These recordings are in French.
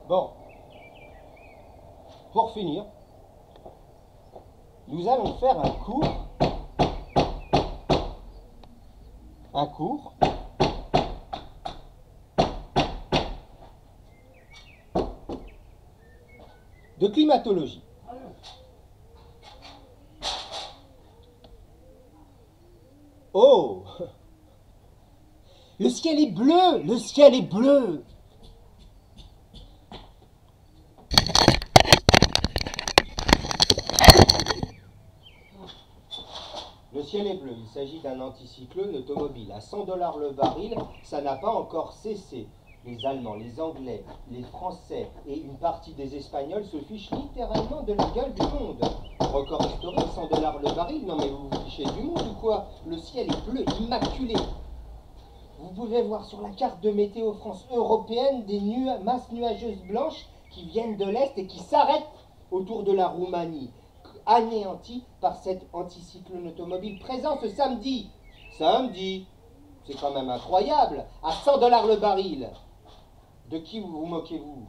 Bon, pour finir, nous allons faire un cours de climatologie. Oh! Le ciel est bleu! Le ciel est bleu! Le ciel est bleu. Il s'agit d'un anticyclone automobile. À 100 $ le baril, ça n'a pas encore cessé. Les Allemands, les Anglais, les Français et une partie des Espagnols se fichent littéralement de la gueule du monde. Record historique, 100 $ le baril. Non mais vous vous fichez du monde ou quoi? Le ciel est bleu, immaculé. Vous pouvez voir sur la carte de Météo France européenne des masses nuageuses blanches qui viennent de l'Est et qui s'arrêtent autour de la Roumanie, anéantie par cet anticyclone automobile présent ce samedi. Samedi, c'est quand même incroyable, à 100 $ le baril. De qui vous moquez-vous?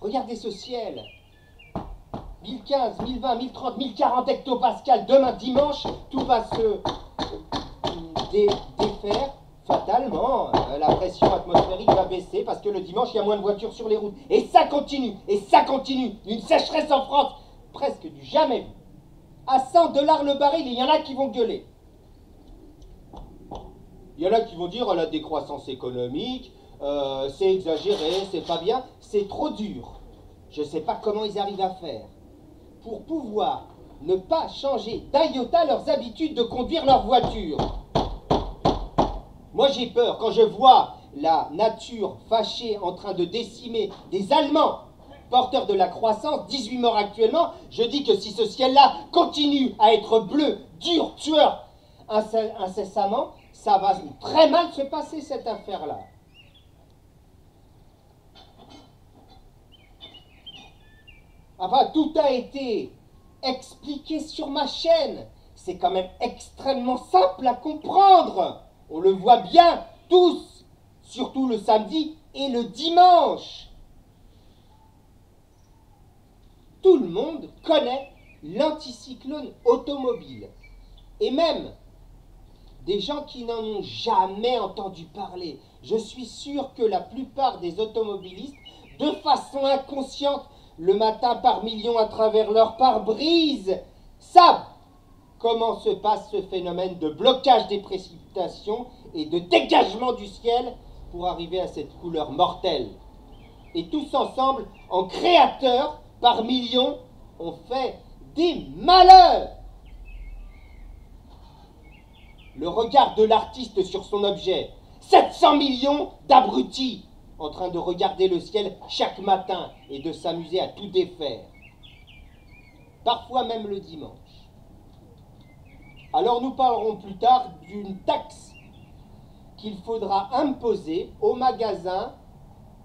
Regardez ce ciel. 1015, 1020, 1030, 1040 hectopascales. Demain dimanche, tout va se défaire fatalement. La pression atmosphérique va baisser parce que le dimanche, il y a moins de voitures sur les routes. Et ça continue, et ça continue. Une sécheresse en France, presque du jamais vu. À 100 $ le baril, il y en a qui vont gueuler. Il y en a qui vont dire la décroissance économique, c'est exagéré, c'est pas bien, c'est trop dur. Je ne sais pas comment ils arrivent à faire pour pouvoir ne pas changer d'un iota leurs habitudes de conduire leur voiture. Moi j'ai peur quand je vois la nature fâchée en train de décimer des Allemands porteurs de la croissance, 18 morts actuellement, je dis que si ce ciel-là continue à être bleu, dur, tueur, incessamment, ça va très mal se passer cette affaire-là. Enfin, tout a été expliqué sur ma chaîne. C'est quand même extrêmement simple à comprendre. On le voit bien tous, surtout le samedi et le dimanche. Tout le monde connaît l'anticyclone automobile. Et même des gens qui n'en ont jamais entendu parler. Je suis sûr que la plupart des automobilistes, de façon inconsciente, le matin par millions à travers leur pare-brise, savent comment se passe ce phénomène de blocage des précipitations et de dégagement du ciel pour arriver à cette couleur mortelle. Et tous ensemble, en créateurs, par millions, on fait des malheurs. Le regard de l'artiste sur son objet. 700 millions d'abrutis en train de regarder le ciel chaque matin et de s'amuser à tout défaire. Parfois même le dimanche. Alors nous parlerons plus tard d'une taxe qu'il faudra imposer aux magasins,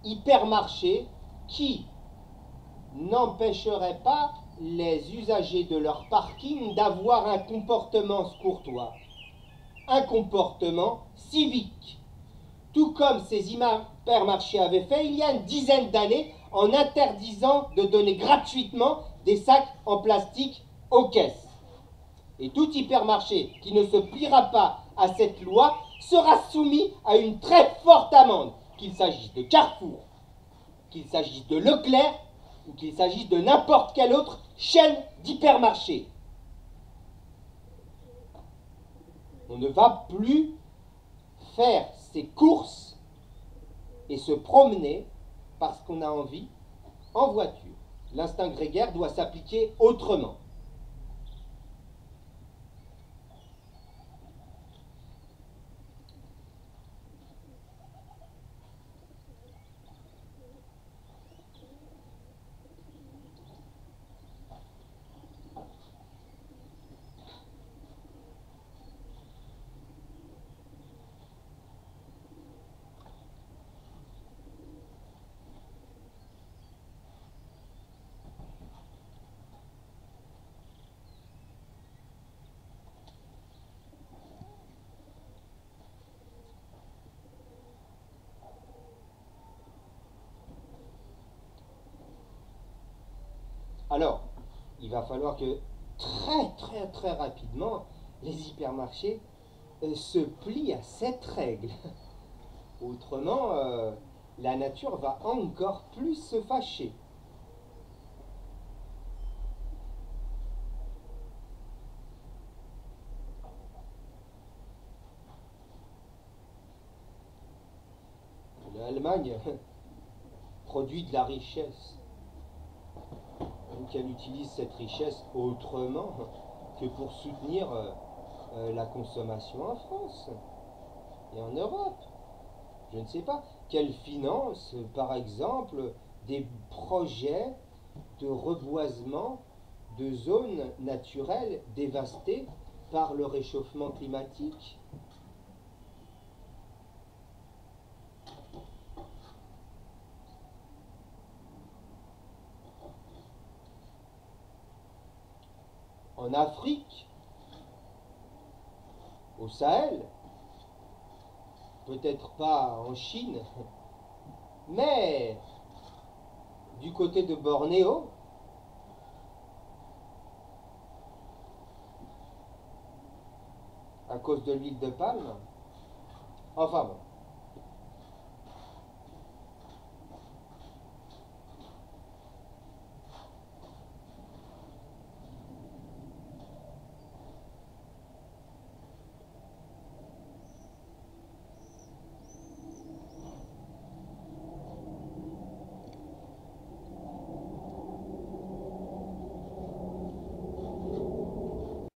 hypermarchés, qui n'empêcherait pas les usagers de leur parking d'avoir un comportement courtois, un comportement civique. Tout comme ces hypermarchés avaient fait il y a une dizaine d'années en interdisant de donner gratuitement des sacs en plastique aux caisses. Et tout hypermarché qui ne se pliera pas à cette loi sera soumis à une très forte amende, qu'il s'agisse de Carrefour, qu'il s'agisse de Leclerc ou qu'il s'agisse de n'importe quelle autre chaîne d'hypermarchés. On ne va plus faire ses courses et se promener parce qu'on a envie en voiture. L'instinct grégaire doit s'appliquer autrement. Alors, il va falloir que très rapidement, les hypermarchés se plient à cette règle. Autrement, la nature va encore plus se fâcher. L'Allemagne produit de la richesse. Donc elle utilise cette richesse autrement que pour soutenir la consommation en France et en Europe. Je ne sais pas. Qu'elle finance, par exemple, des projets de reboisement de zones naturelles dévastées par le réchauffement climatique. En Afrique, au Sahel, peut-être pas en Chine, mais du côté de Bornéo, à cause de l'huile de palme. Enfin bon.